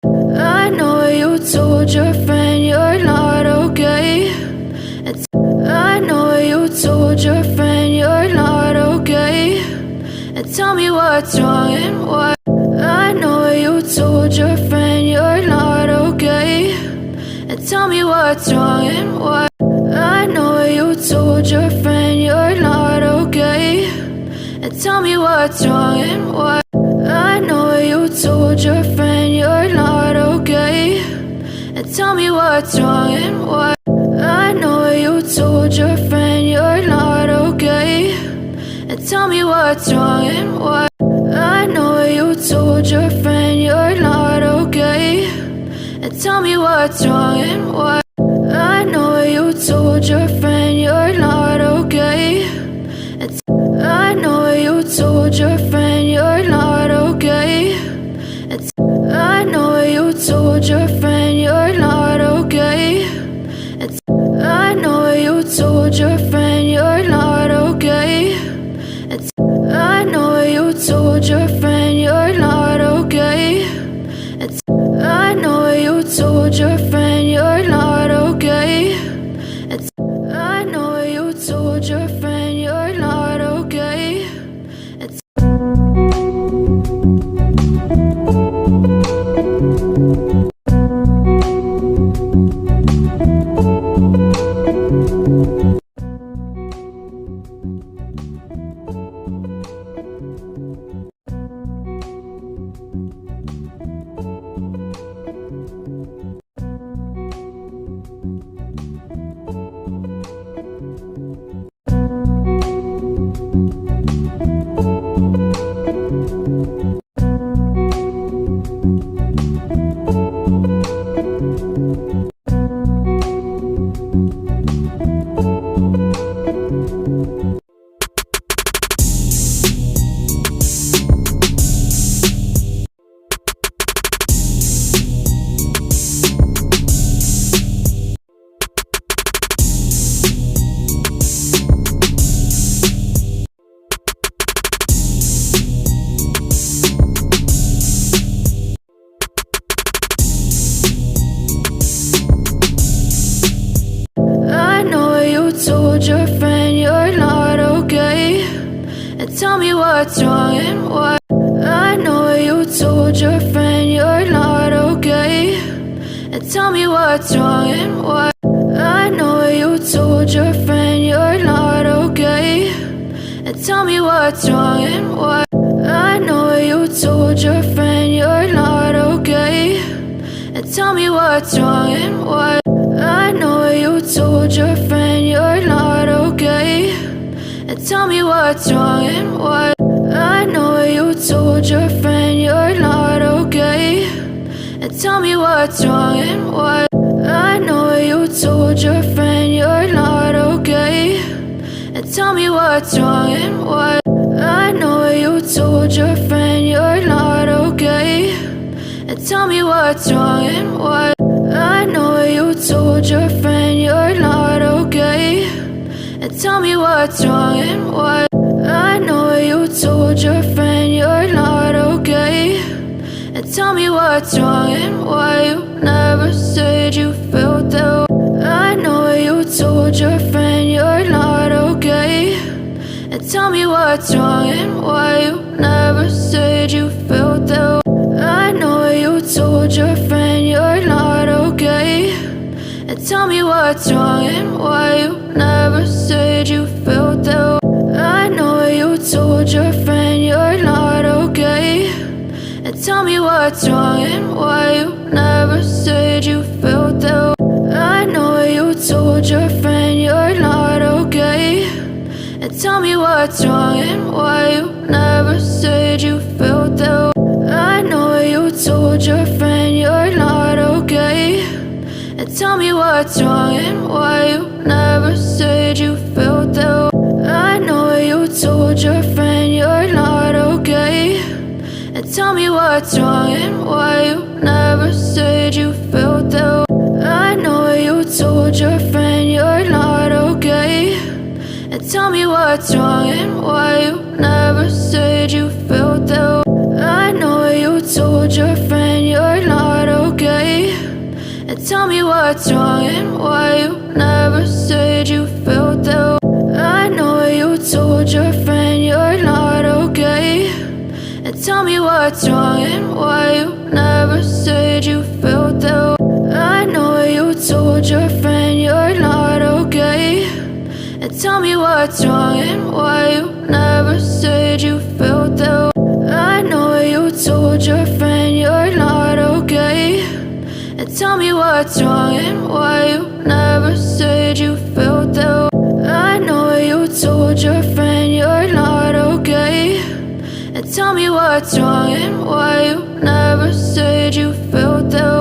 I know you told your friend you're not okay. I know you told your friend you're not okay. And tell me what's wrong and why. I know you told your friend you're not okay. And tell me what's wrong and why. I know you told your friend you're not okay. And tell me what's wrong and why. I know you told your friend you're not okay. And tell me what's wrong and why. I know you told your friend you're not okay. And tell me what's wrong and why. I know you told your friend you're not okay. And tell me what's wrong and why. I know you told your friend you're not okay. And I know you told your friend you're not okay. And I know you told your friend you're not okay. And I know you told your friend you're not okay. And I know you told your friend you're not okay. And I know you told your friend you're not okay. And I know you told your friend you're not okay. And I know you told your friend you're not okay. And tell me what's wrong and why. I know you told your friend you're not okay. And tell me what's wrong and why. I know you told your friend you're not okay. And tell me what's wrong and why. I know you told your friend you're not okay. And tell me what's wrong and why. I know you told your friend you're not okay. And tell me what's wrong and why. I know you told your friend you're not okay. And tell me what's wrong and why. I know you told your friend you're not okay. And tell me what's wrong and why. I know you told your friend you're not okay. And tell me what's wrong and why. I know you told your friend you're not okay. And tell me what's wrong and why. I know you told your friend you're not okay. And tell me what's wrong and why. You never said you felt that way. I know you told your friend you're not okay. And tell me what's wrong and why. You never said you felt that way. I know you told your friend you're not okay. And tell me what's wrong and why. You never said you felt that way. I know you told your friend you're not okay. And tell me what's wrong and why. You never said you felt that way. I know you told your friend you're not okay. And tell me what's wrong and why. You never said you felt that way. I know you told your friend you're not okay. And tell me what's wrong and why. You never said you felt that way. I know you told your friend you're not okay. And tell me what's wrong and why. You never said you felt that way. I know you told your friend you're not okay. And tell me what's wrong and why. You never said you felt that way. I know you told your friend you're not okay. tell me what's wrong and why you never said you felt that. I know you told your friend you're not okay, and tell me what's wrong and why you never said you felt that. I know you told your friend you're not okay, and tell me what's wrong and why you never said you felt that. I know you told your friend you're not okay, and tell me what's wrong and why you never said you felt that. I know you told your friend you're not okay, and tell me what's wrong and why you never